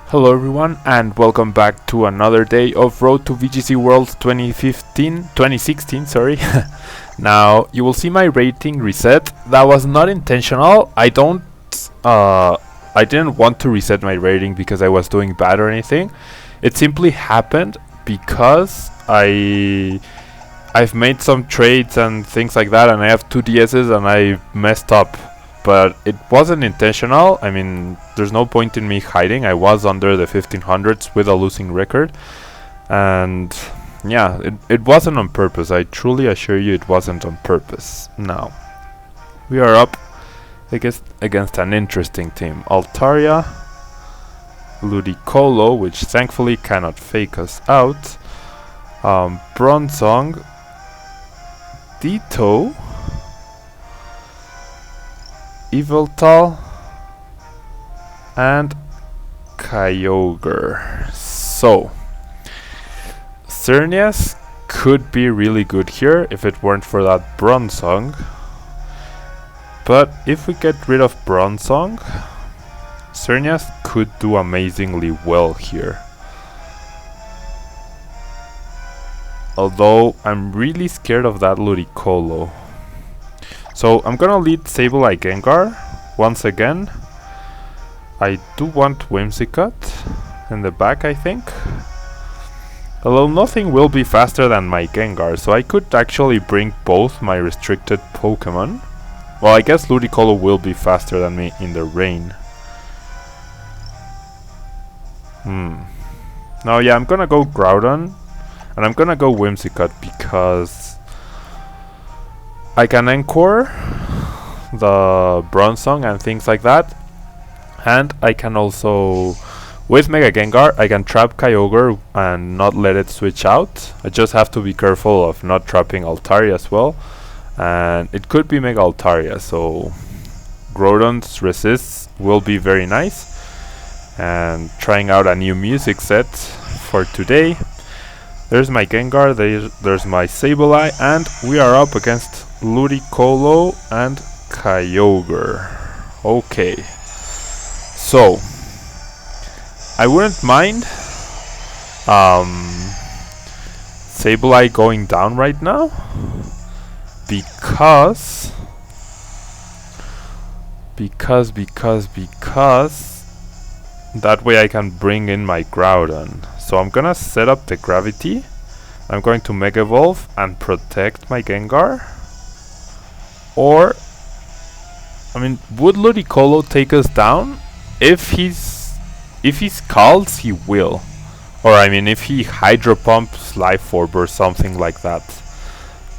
Hello everyone and welcome back to another day of Road to VGC Worlds 2016, sorry. Now you will see my rating reset. That was not intentional. I didn't want to reset my rating because I was doing bad or anything. It simply happened because I've made some trades and things like that, and I have two DSs and I messed up. But it wasn't intentional. I mean, there's no point in me hiding. I was under the 1500s with a losing record. And yeah, it wasn't on purpose. I truly assure you it wasn't on purpose. Now, we are up against an interesting team. Altaria, Ludicolo, which thankfully cannot fake us out. Bronzong, Ditto, Yveltal, and Kyogre. So, Xerneas could be really good here if it weren't for that Bronzong. But if we get rid of Bronzong, Xerneas could do amazingly well here. Although I'm really scared of that Ludicolo. So I'm gonna lead Sableye Gengar once again. I do want Whimsicott in the back, I think. Although nothing will be faster than my Gengar, so I could actually bring both my restricted Pokemon. Well, I guess Ludicolo will be faster than me in the rain. Now yeah, I'm gonna go Groudon. And I'm gonna go Whimsicott because I can Encore the Bronzong and things like that. And I can also, with Mega Gengar, I can trap Kyogre and not let it switch out. I just have to be careful of not trapping Altaria as well. And it could be Mega Altaria, so Groudon's resists will be very nice. And trying out a new music set for today. There's my Gengar, there's my Sableye, and we are up against Ludicolo and Kyogre. Okay. So, I wouldn't mind Sableye going down right now because that way I can bring in my Groudon. So I'm gonna set up the Gravity. I'm going to Mega Evolve and protect my Gengar. Or, I mean, would Ludicolo take us down? If he's Scalds, he will. Or I mean, if he Hydro Pumps Life Orb or something like that.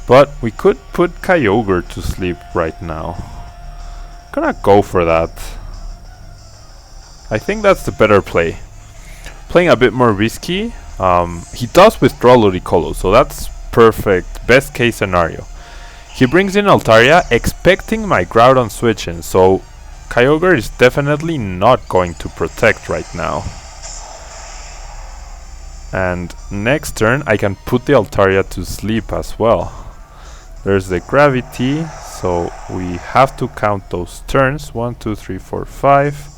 But we could put Kyogre to sleep right now. Gonna go for that. I think that's the better play. Playing a bit more risky. He does withdraw Ludicolo, so that's perfect. Best case scenario. He brings in Altaria, expecting my Groudon switch in, so Kyogre is definitely not going to protect right now. And next turn I can put the Altaria to sleep as well. There's the Gravity, so we have to count those turns. 1, 2, 3, 4, 5.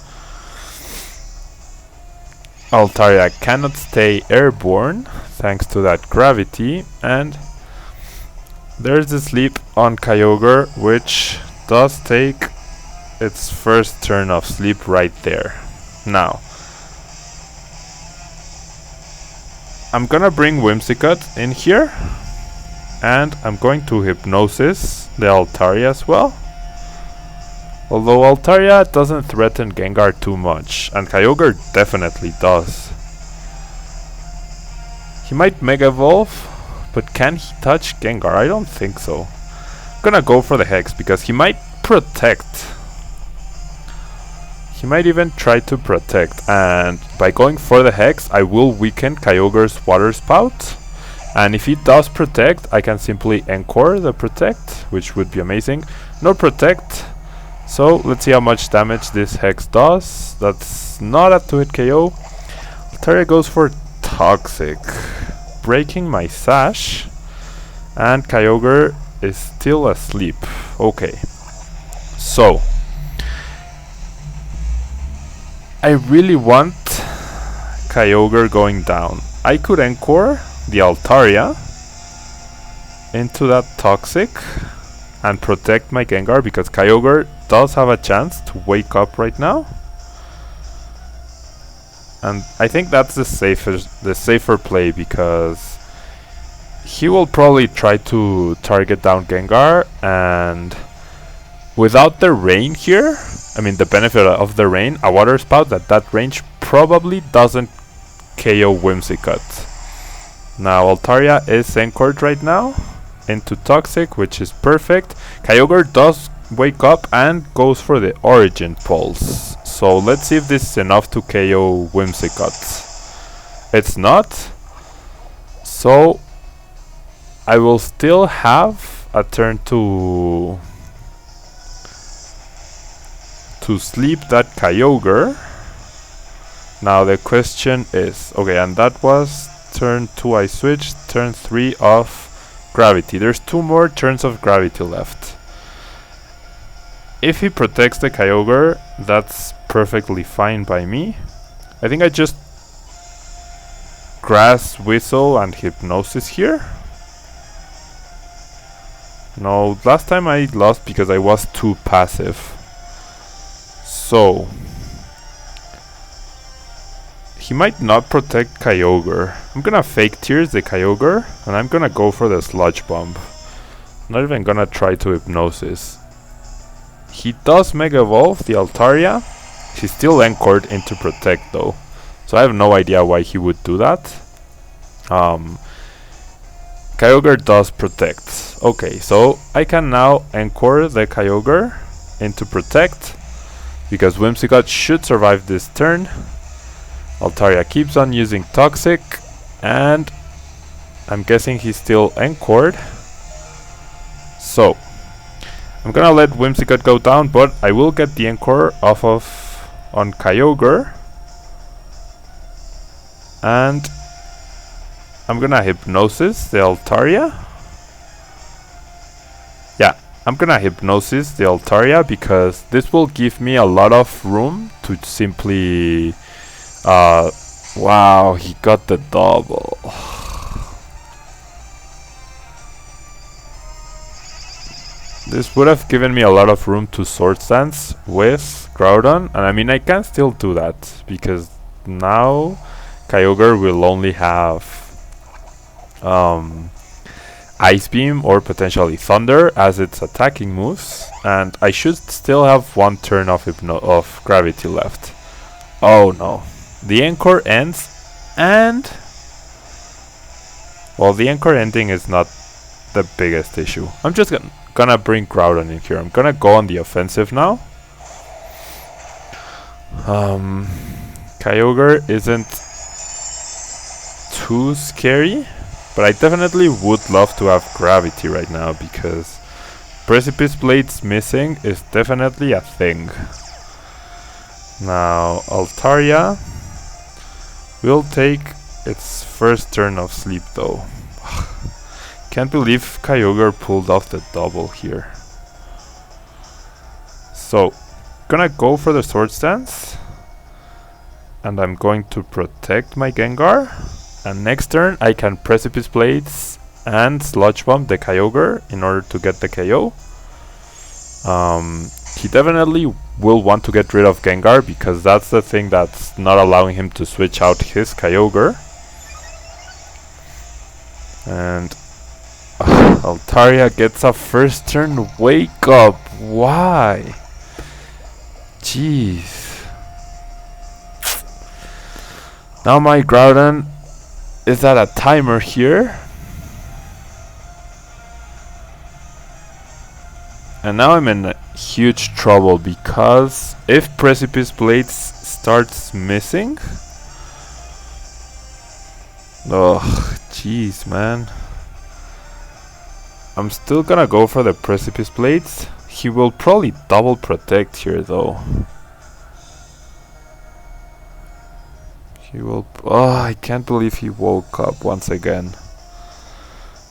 Altaria cannot stay airborne thanks to that Gravity, and there's the sleep on Kyogre, which does take its first turn of sleep right there. Now, I'm gonna bring Whimsicott in here, and I'm going to Hypnosis the Altaria as well. Although Altaria doesn't threaten Gengar too much, and Kyogre definitely does. He might Mega Evolve, but can he touch Gengar? I don't think so. I'm gonna go for the Hex because he might protect. He might even try to protect, and by going for the Hex, I will weaken Kyogre's Water Spout. And if he does protect, I can simply Encore the Protect, which would be amazing. No Protect. So let's see how much damage this Hex does. That's not a 2-hit KO. Altaria goes for Toxic, breaking my Sash, and Kyogre is still asleep. Okay, so I really want Kyogre going down. I could Encore the Altaria into that Toxic and protect my Gengar, because Kyogre does have a chance to wake up right now. And I think that's the safer play, because he will probably try to target down Gengar, and without the rain here, I mean the benefit of the rain, a Water Spout at that range probably doesn't KO Whimsicott. Now Altaria is anchored right now into Toxic, which is perfect. Kyogre does wake up and goes for the Origin Pulse. So let's see if this is enough to KO Whimsicott. It's not. So I will still have a turn to sleep that Kyogre. Now the question is, okay, and that was turn 2 I switched, turn 3 of Gravity. There's 2 more turns of Gravity left. If he protects the Kyogre, that's perfectly fine by me. I think I just Grass, Whistle and Hypnosis here. No, last time I lost because I was too passive. So he might not protect Kyogre. I'm gonna Fake Tears the Kyogre, and I'm gonna go for the Sludge Bomb. Not even gonna try to Hypnosis. He does Mega Evolve the Altaria. He's still anchored into Protect though, so I have no idea why he would do that. Kyogre does Protect. Okay, so I can now anchor the Kyogre into Protect, because Whimsicott should survive this turn. Altaria keeps on using Toxic, and I'm guessing he's still anchored. So I'm gonna let Whimsicott go down, but I will get the Encore off of on Kyogre, and I'm gonna Hypnosis the Altaria. Yeah, I'm gonna Hypnosis the Altaria, because this will give me a lot of room to simply wow, he got the double. This would have given me a lot of room to Swords Dance with Groudon, and I mean I can still do that, because now Kyogre will only have Ice Beam or potentially Thunder as its attacking moves, and I should still have 1 turn of Gravity left. Oh no. The Encore ends, and well, the Encore ending is not the biggest issue. I'm just gonna bring Groudon in here. I'm gonna go on the offensive now. Kyogre isn't too scary, but I definitely would love to have Gravity right now, because Precipice Blades missing is definitely a thing. Now Altaria will take its first turn of sleep though. Can't believe Kyogre pulled off the double here. So gonna go for the Swords Dance, and I'm going to protect my Gengar, and next turn I can Precipice Blades and Sludge Bomb the Kyogre in order to get the KO. He definitely will want to get rid of Gengar, because that's the thing that's not allowing him to switch out his Kyogre. And Altaria gets a first turn wake up. Why? Jeez. Now my Groudon is at a timer here. And now I'm in huge trouble, because if Precipice Blades starts missing, oh jeez man, I'm still gonna go for the Precipice Blades. He will probably double protect here though. He will, oh, I can't believe he woke up once again.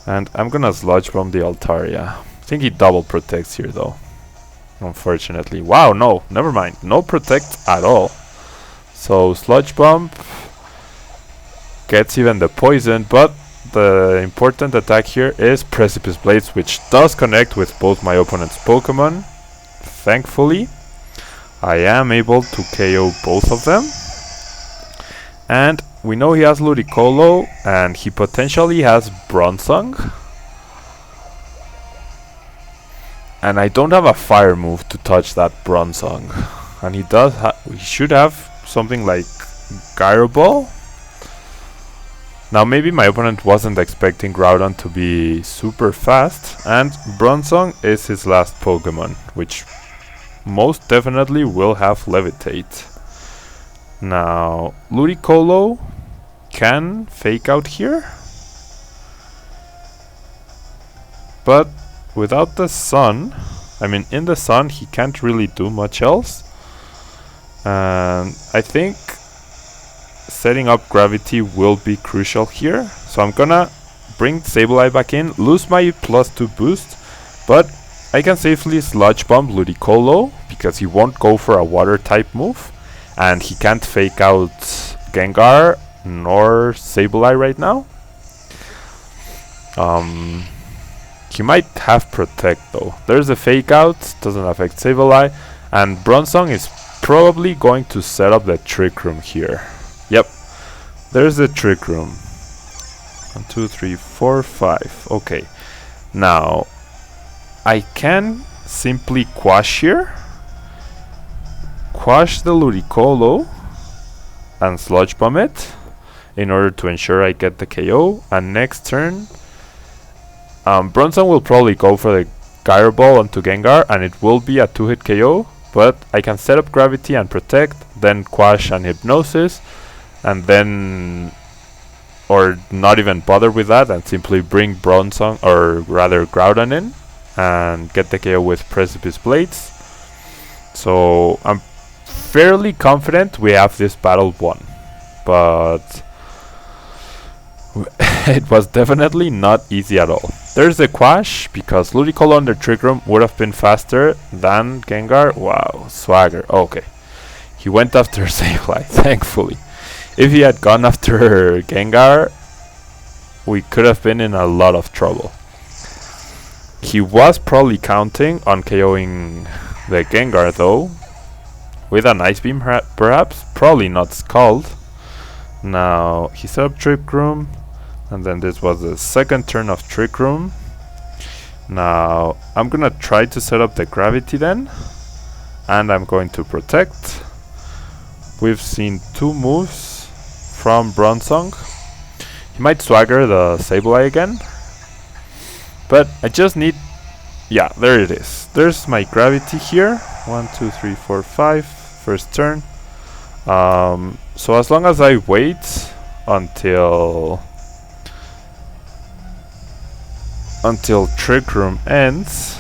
And I'm gonna Sludge Bomb the Altaria. I think he double protects here though, unfortunately. Wow, no, never mind, no protect at all. So Sludge Bomb gets even the poison, but the important attack here is Precipice Blades, which does connect with both my opponent's Pokemon. Thankfully, I am able to KO both of them. And we know he has Ludicolo, and he potentially has Bronzong. And I don't have a fire move to touch that Bronzong. And he should have something like Gyro Ball. Now maybe my opponent wasn't expecting Groudon to be super fast, and Bronzong is his last Pokemon, which most definitely will have Levitate. Now Ludicolo can fake out here, but without the sun, in the sun he can't really do much else. And I think setting up Gravity will be crucial here. So I'm gonna bring Sableye back in, lose my +2 boost, but I can safely Sludge Bomb Ludicolo because he won't go for a water type move, and he can't fake out Gengar nor Sableye right now. He might have Protect though. There's a fake out, doesn't affect Sableye, and Bronzong is probably going to set up the Trick Room here. Yep, there's the Trick Room. 1, 2, 3, 4, 5. Okay, now I can simply Quash here, Quash the Ludicolo, and Sludge Bomb it in order to ensure I get the KO. And next turn, Bronzong will probably go for the Gyro Ball onto Gengar, and it will be a 2-hit KO. But I can set up Gravity and Protect, then Quash and Hypnosis, and then, or not even bother with that and simply bring Bronzong, or rather Groudon in, and get the KO with Precipice Blades. So I'm fairly confident we have this battle won, but it was definitely not easy at all. There's the Quash, because Ludicolo under Trick Room would have been faster than Gengar. Wow, swagger. Okay, he went after Sableye, thankfully. If he had gone after Gengar, we could have been in a lot of trouble. He was probably counting on KOing the Gengar though, with an Ice Beam perhaps, probably not Scald. Now he set up Trick Room, and then this was the second turn of Trick Room. Now I'm gonna try to set up the Gravity then, and I'm going to Protect. We've seen 2 moves from Bronzong. He might Swagger the Sableye again, but I just need, yeah, there it is. There's my Gravity here. 1, 2, 3, 4, 5. First turn. So as long as I wait until Trick Room ends,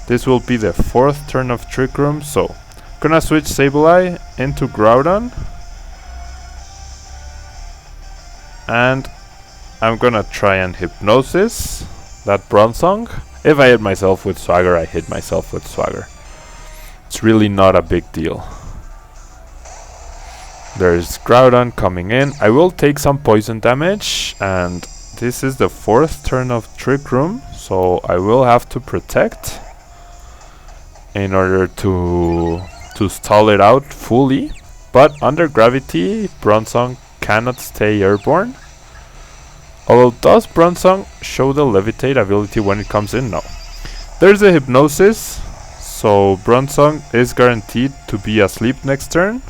this will be the 4th turn of Trick Room. So gonna switch Sableye into Groudon, and I'm gonna try and Hypnosis that Bronzong. If I hit myself with Swagger, I hit myself with Swagger. It's really not a big deal. There's Groudon coming in. I will take some poison damage, and this is the 4th turn of Trick Room, so I will have to Protect in order to stall it out fully. But under Gravity, Bronzong cannot stay airborne. Although, does Bronzong show the Levitate ability when it comes in? No. There's a Hypnosis, so Bronzong is guaranteed to be asleep next turn,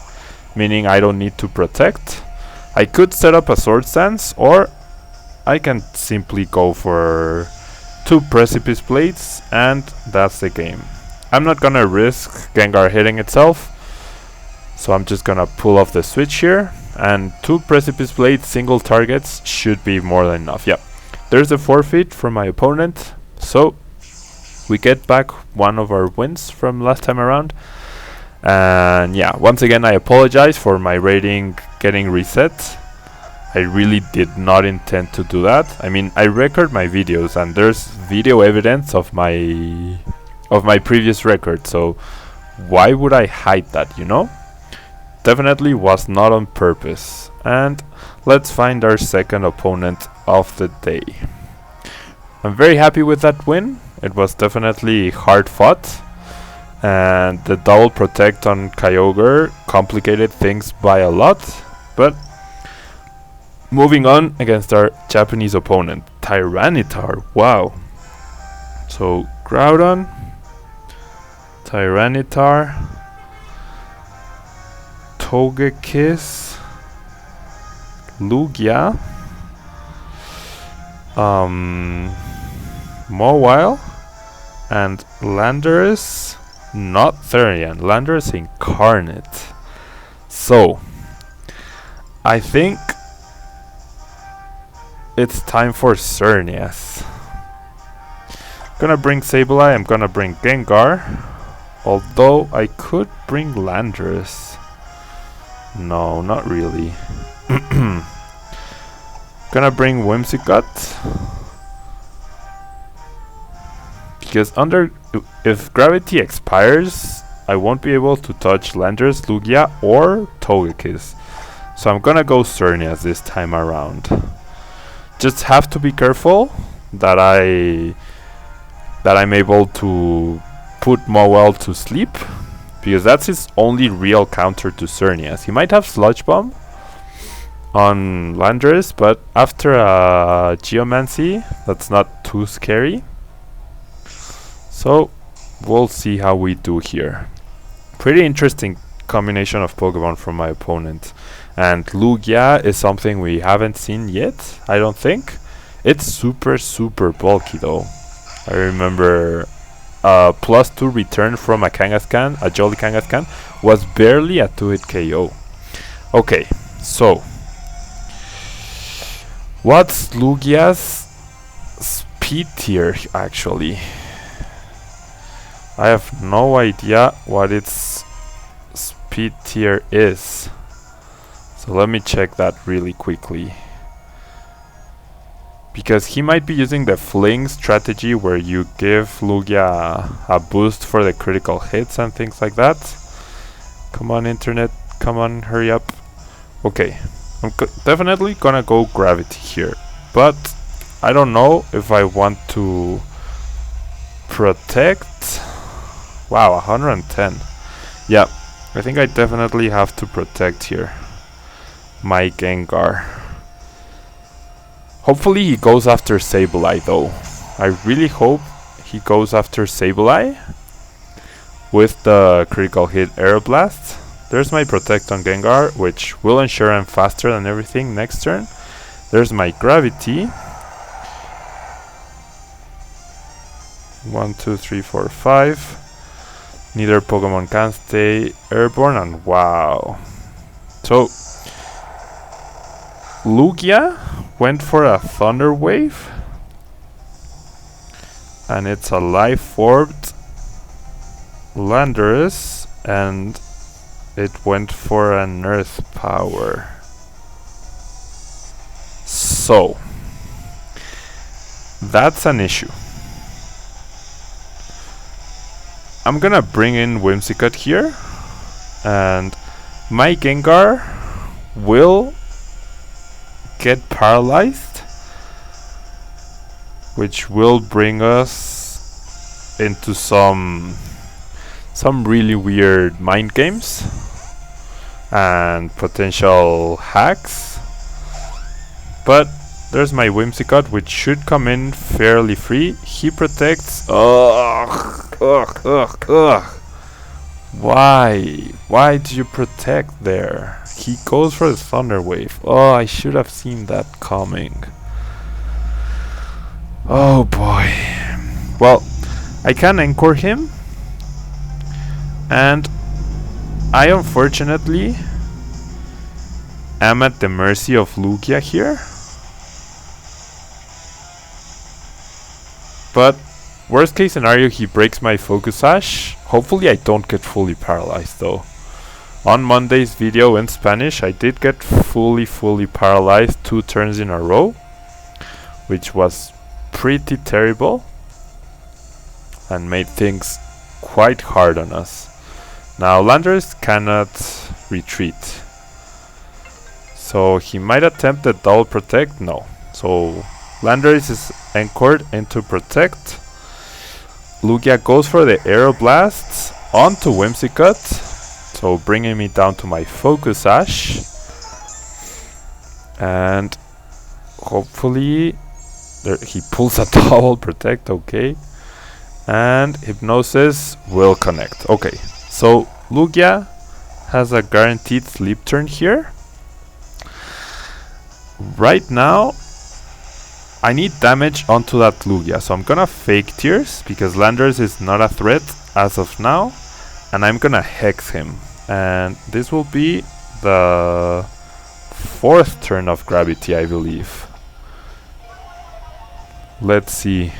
meaning I don't need to Protect. I could set up a Sword Stance, or I can simply go for 2 Precipice Blades, and that's the game. I'm not gonna risk Gengar hitting itself, so I'm just gonna pull off the switch here, and 2 Precipice Blades single targets should be more than enough. Yep, there's a forfeit for my opponent, so we get back one of our wins from last time around. And yeah, once again I apologize for my rating getting reset. I really did not intend to do that. I mean, I record my videos and there's video evidence of my previous record, so why would I hide that, you know? definitely was not on purpose. And let's find our second opponent of the day. I'm very happy with that win. It was definitely hard fought, and the double protect on Kyogre complicated things by a lot. But moving on against our Japanese opponent, Tyranitar. Wow. So Groudon, Tyranitar, Togekiss, Lugia, Mawile, and Landorus, not Therian, Landorus Incarnate. So I think it's time for Xerneas. Gonna bring Sableye, I'm gonna bring Gengar, although I could bring Landorus. No, not really. Gonna bring Whimsicott, because if Gravity expires, I won't be able to touch Landorus, Lugia, or Togekiss. So I'm gonna go Xerneas this time around. Just have to be careful that I'm able to put Mawile to sleep, because that's his only real counter to Xerneas. He might have Sludge Bomb on Landorus, but after a Geomancy, that's not too scary. So we'll see how we do here. Pretty interesting combination of Pokemon from my opponent. And Lugia is something we haven't seen yet, I don't think. It's super bulky though. I remember +2 return from a Kangaskhan, a Jolly Kangaskhan, was barely a 2-hit KO. Okay, so what's Lugia's speed tier actually? I have no idea what its speed tier is. So let me check that really quickly. Because he might be using the fling strategy where you give Lugia a boost for the critical hits and things like that. Come on, internet, come on, hurry up. Okay, I'm definitely gonna go Gravity here, but I don't know if I want to protect. Wow, 110. Yeah, I think I definitely have to protect here my Gengar. Hopefully he goes after Sableye though. I really hope he goes after Sableye with the critical hit Aeroblast. There's my protect on Gengar, which will ensure I'm faster than everything next turn. There's my Gravity. 1, 2, 3, 4, 5. Neither Pokemon can stay airborne, and wow. So Lugia went for a Thunder Wave, and it's a Life Orbed Landorus, and it went for an Earth Power. So that's an issue. I'm gonna bring in Whimsicott here, and my Gengar will get paralyzed, which will bring us into some really weird mind games and potential hacks. But there's my Whimsicott, which should come in fairly free. He protects. Why do you protect there? He goes for the Thunder Wave. Oh, I should have seen that coming. Oh boy. Well, I can Encore him, and I unfortunately am at the mercy of Lugia here. But worst case scenario, he breaks my Focus Sash. Hopefully I don't get fully paralyzed though. On Monday's video in Spanish, I did get fully paralyzed 2 turns in a row, which was pretty terrible and made things quite hard on us. Now Landorus cannot retreat, so he might attempt the double protect. No, so Landorus is anchored into protect. Lugia goes for the Aeroblasts onto Whimsicott, so bringing me down to my Focus Sash, and hopefully he pulls a double protect. Okay, and Hypnosis will connect. Okay, so Lugia has a guaranteed sleep turn here. Right now I need damage onto that Lugia, so I'm gonna fake Tears because Landorus is not a threat as of now, and I'm gonna Hex him, and this will be the 4th turn of Gravity, I believe. Let's see.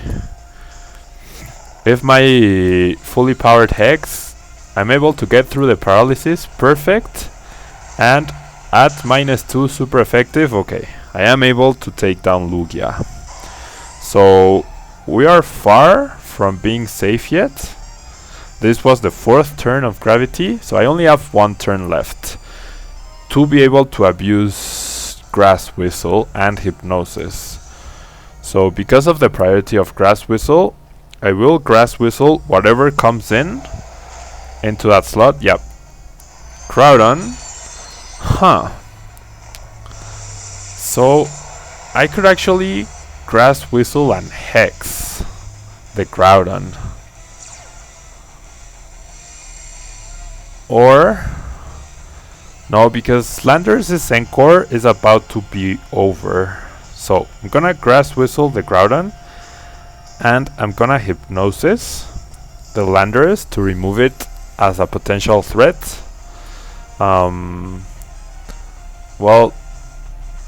If my fully powered Hex, I'm able to get through the paralysis, perfect, and at -2 super effective. Okay, I am able to take down Lugia. So we are far from being safe yet. This was the 4th turn of Gravity, so I only have 1 turn left to be able to abuse Grass Whistle and Hypnosis. So because of the priority of Grass Whistle, I will Grass Whistle whatever comes into that slot. Yep, Groudon. Huh. So I could actually Grass Whistle and Hex the Groudon. Or no, because Landorus' Encore is about to be over. So I'm gonna Grass Whistle the Groudon, and I'm gonna Hypnosis the Landorus to remove it as a potential threat. Well,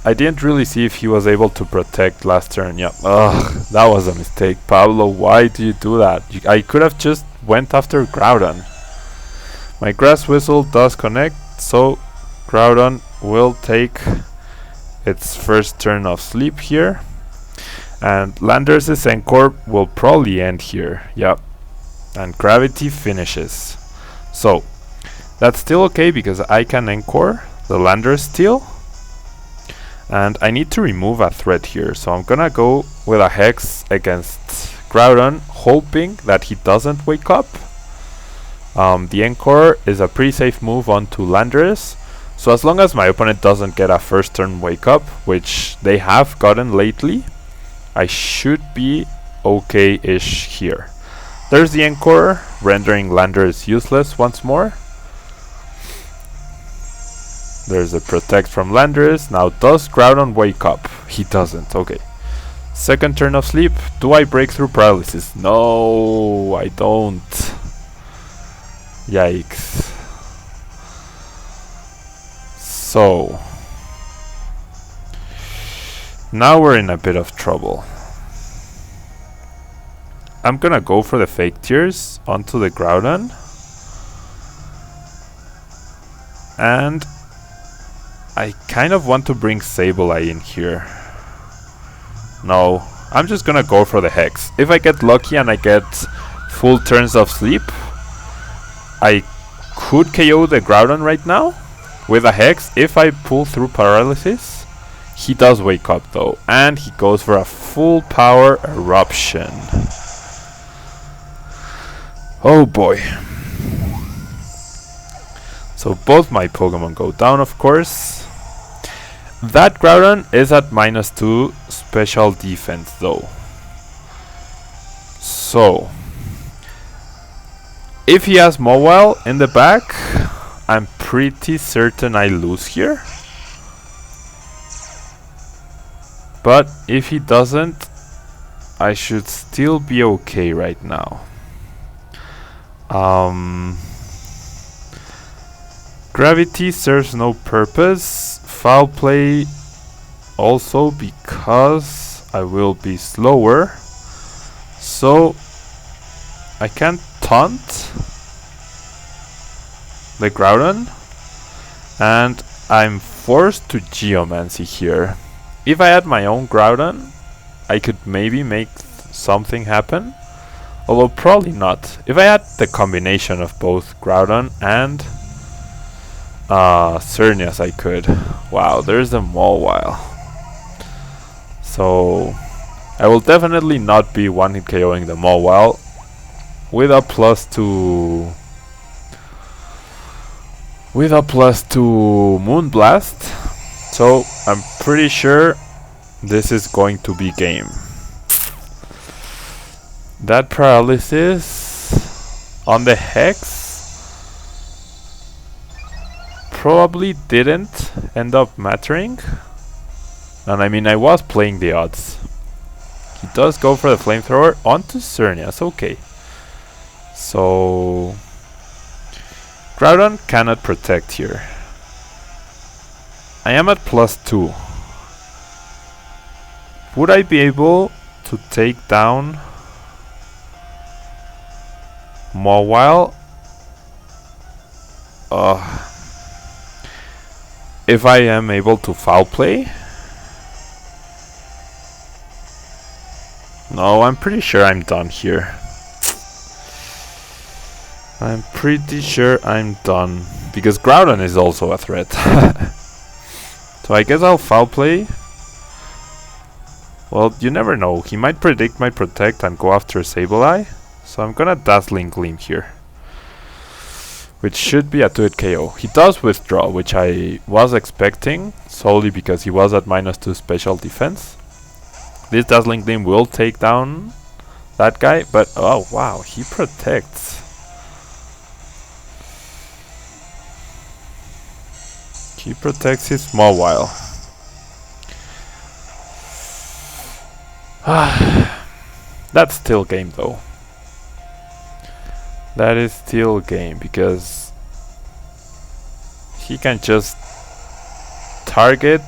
I didn't really see if he was able to protect last turn. Yep. Ugh, that was a mistake. Pablo, why do you do that? I could have just went after Groudon. My Grass Whistle does connect, so Groudon will take its first turn of sleep here. And Landorus' Encore will probably end here. Yep. And Gravity finishes. So, that's still okay because I can Encore the Landorus-T. And I need to remove a threat here, so I'm gonna go with a Hex against Groudon, hoping that he doesn't wake up. The Encore is a pretty safe move onto Landorus, so as long as my opponent doesn't get a first turn wake up, which they have gotten lately, I should be okay-ish here. There's the Encore, rendering Landorus useless once more. There's a Protect from Landorus. Now, does Groudon wake up? He doesn't. Okay. Second turn of sleep. Do I break through paralysis? No, I don't. Yikes. So, now we're in a bit of trouble. I'm gonna go for the Fake Tears onto the Groudon. And I kind of want to bring Sableye in here. No, I'm just gonna go for the Hex. If I get lucky and I get full turns of sleep, I could KO the Groudon right now with a Hex. If I pull through paralysis, he does wake up though, and he goes for a full power Eruption. Oh boy. So both my Pokemon go down, of course. That Groudon is at -2 special defense though. So, if he has Mobile in the back, I'm pretty certain I lose here. But if he doesn't, I should still be okay right now. Gravity serves no purpose. Foul Play also because I will be slower. So I can't taunt the Groudon, and I'm forced to Geomancy here. If I had my own Groudon, I could maybe make something happen. Although probably not. If I had the combination of both Groudon and Xerneas, I could. Wow, there's the Mawile. So I will definitely not be one-hit KOing the Mawile with a +2 Moonblast. So I'm pretty sure this is going to be game. That paralysis on the Hex probably didn't end up mattering. And I mean, I was playing the odds. He does go for the flamethrower onto Xerneas, okay. So Groudon cannot protect here. I am at +2. Would I be able to take down Mawile? If I am able to foul play? No, I'm pretty sure I'm done here. I'm pretty sure I'm done. Because Groudon is also a threat. So I guess I'll foul play. Well, you never know. He might predict my protect and go after Sableye. So I'm gonna Dazzling Gleam here. Which should be a 2-hit KO. He does withdraw, which I was expecting. Solely because he was at -2 special defense. This Dazzling Gleam will take down that guy. But oh wow, he protects. He protects his Mawile. That's still game though. That is still game because he can just target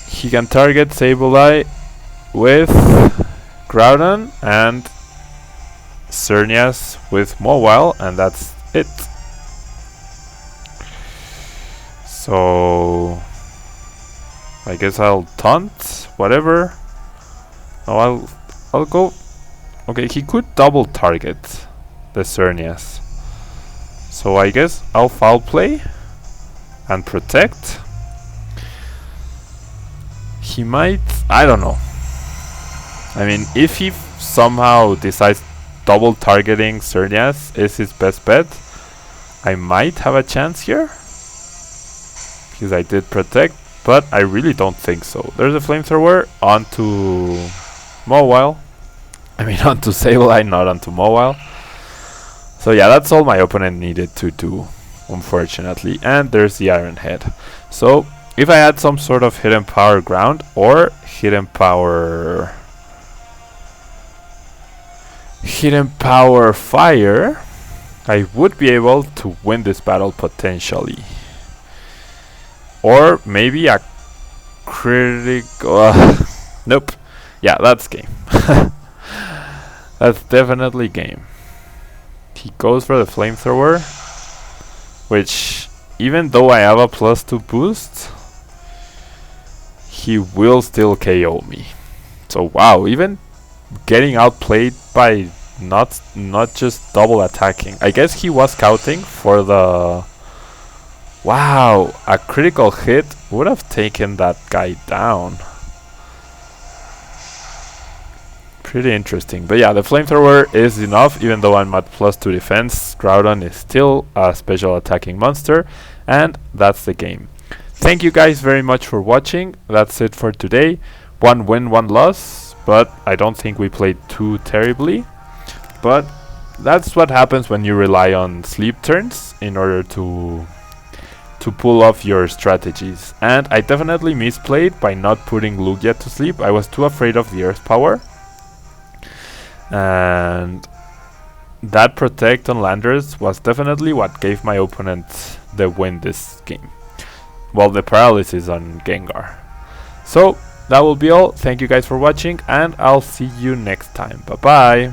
he can target Sableye with Groudon and Xerneas with Mawile, and that's it. So I guess I'll taunt, whatever. Oh, I'll go. Okay, he could double target the Xerneas. So I guess I'll foul play and protect. He might, I don't know. I mean, if he somehow decides double targeting Xerneas is his best bet, I might have a chance here. Because I did protect, but I really don't think so. There's a flamethrower onto Mawile. I mean onto Sableye, not onto Mawile. So yeah, that's all my opponent needed to do, unfortunately. And there's the Iron Head. So if I had some sort of hidden power ground or hidden power fire, I would be able to win this battle potentially. Or maybe a critical... nope. Yeah, that's game. That's definitely game. He goes for the flamethrower, which, even though I have a +2 boost, he will still KO me. So wow, even getting outplayed by not just double attacking. I guess he was scouting for the... Wow, a critical hit would have taken that guy down. Pretty interesting. But yeah, the flamethrower is enough. Even though I'm at +2 defense, Groudon is still a special attacking monster. And that's the game. Thank you guys very much for watching. That's it for today. 1 win, 1 loss. But I don't think we played too terribly. But that's what happens when you rely on sleep turns in order to pull off your strategies. And I definitely misplayed by not putting Lugia to sleep. I was too afraid of the Earth Power. And that protect on Landorus was definitely what gave my opponent the win this game. Well, the paralysis on Gengar. So, that will be all. Thank you guys for watching, and I'll see you next time. Bye bye!